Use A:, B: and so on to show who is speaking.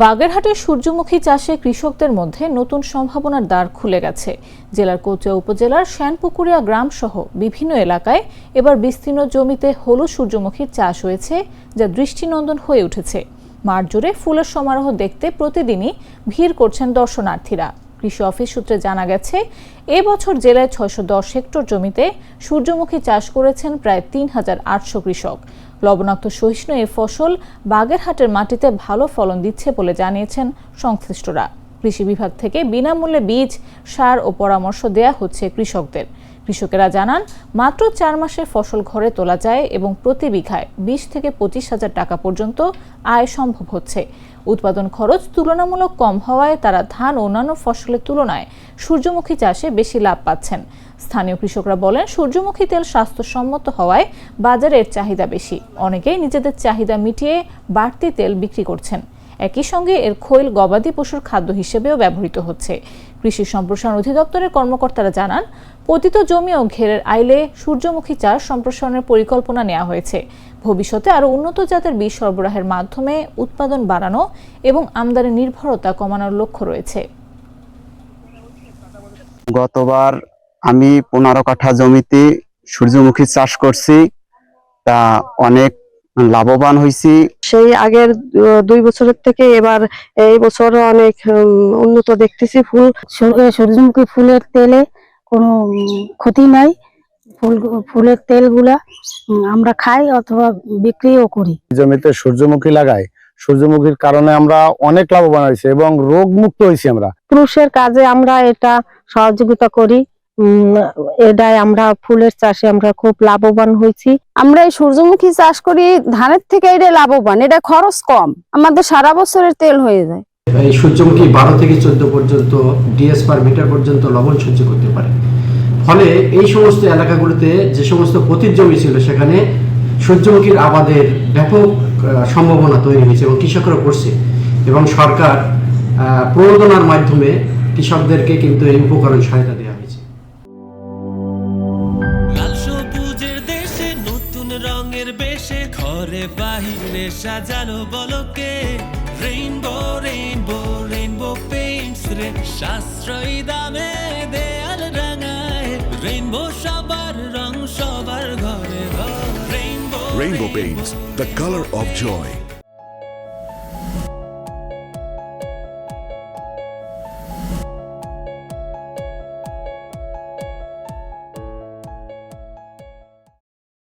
A: বাগেরহাটের সূর্যমুখী চাষে কৃষকদের মধ্যে নতুন সম্ভাবনার দ্বার খুলে গেছে। জেলার কচুয়া উপজেলার শ্যানপুকুরিয়া গ্রাম সহ বিভিন্ন এলাকায় এবার বিস্তীর্ণ জমিতে হলুদ সূর্যমুখীর চাষ হয়েছে, যা দৃষ্টিনন্দন হয়ে উঠেছে। মাঠ জুড়ে ফুলের সমারোহ দেখতে প্রতিদিনই ভিড় করছেন দর্শনার্থীরা। কৃষি অফিস সূত্রে জানা গেছে, এবছর জেলায় ৬১০ হেক্টর জমিতে সূর্যমুখী চাষ করেছেন প্রায় ৩,৮০০ কৃষক। লবণাক্ত সহিষ্ণু এই ফসল বাগেরহাটের মাটিতে ভালো ফলন দিচ্ছে বলে জানিয়েছেন সংশ্লিষ্টরা। কৃষি বিভাগ থেকে বিনামূল্যে বীজ, সার ও পরামর্শ দেয়া হচ্ছে কৃষকদের। কৃষকেরা জানান, মাত্র ৪ মাসে ফসল ঘরে তোলা যায় এবং প্রতি বিঘায় ২০ থেকে ২৫ হাজার টাকা পর্যন্ত আয় সম্ভব হচ্ছে। উৎপাদন খরচ তুলনামূলক কম হওয়ায় তারা ধান ও অন্যান্য ফসলের তুলনায় সূর্যমুখী চাষে বেশি লাভ পাচ্ছেন। স্থানীয় কৃষকরা বলেন, সূর্যমুখী তেল স্বাস্থ্যসম্মত হওয়ায় বাজারের চাহিদা বেশি। অনেকেই নিজেদের চাহিদা মিটিয়ে বাড়তি তেল বিক্রি করছেন। একই সঙ্গে এর খৈল গবাদি পশুর খাদ্য হিসেবেও ব্যবহৃত হচ্ছে। কৃষি সম্প্রসারণ অধিদপ্তরের কর্মকর্তারা জানান, পতিত জমি ও ঘেরের আইলে সূর্যমুখী চাষ সম্প্রসারণের পরিকল্পনা নেওয়া হয়েছে। ভবিষ্যতে আরও উন্নত জাতের বীজ সরবরাহের মাধ্যমে উৎপাদন বাড়ানো এবং আমদানি নির্ভরতা কমানোর লক্ষ্য রয়েছে।
B: গতবার আমি 15 কাঠা জমিতে সূর্যমুখী চাষ করছি, তা অনেক লাভবান হয়েছি।
C: সেই আগের 2 বছরের থেকে এবার এই বছর অনেক উন্নত দেখতেছি।
D: সূর্যমুখী ফুলের তেলে কোনো ক্ষতি নাই। ফুলের তেলগুলা আমরা খাই অথবা বিক্রিও করি।
E: জমিতে সূর্যমুখী লাগাই, সূর্যমুখীর কারণে আমরা অনেক লাভবান হয়েছি এবং রোগ মুক্ত হয়েছি। আমরা
C: পুরুষের কাজে আমরা এটা সহযোগিতা করি। এটাই আমরা ফুলের চাষে আমরা খুব লাভবান হয়েছি।
F: আমরা এই সূর্যমুখী চাষ করি, ধানের থেকে এটা লাভবান, এটা খরচ কম, আমাদের সারা বছরের তেল হয়ে যায়।
G: এই সূর্যমুখী 12 থেকে 14 পর্যন্ত ডিএস পার মিটার পর্যন্ত লবণ সহ্য করতে পারে। ফলে এই সমস্ত এলাকাগুলোতে যে সমস্ত পতিত জমি ছিল, সেখানে সূর্যমুখীর আবাদের ব্যাপক সম্ভাবনা তৈরি হয়েছে এবং কৃষকরা করছে। এবং সরকার প্রণোদনার মাধ্যমে কৃষকদেরকে কিন্তু এই উপকরণ সহায়তা দেওয়া হয়েছে।
H: লাল সবুজের দেশে নতুন রঙের বেশে ঘরে বাহিরে সাজানো বলকে রেইনবো রেইনবো রেইনবো পেইন্টস রে সাশ্রয়ী দামে দেয়াল রাঙায়। রেইনবো সবার রং, সবার ঘরে ঘরে rainbow
I: Rainbow Paints, the color of joy.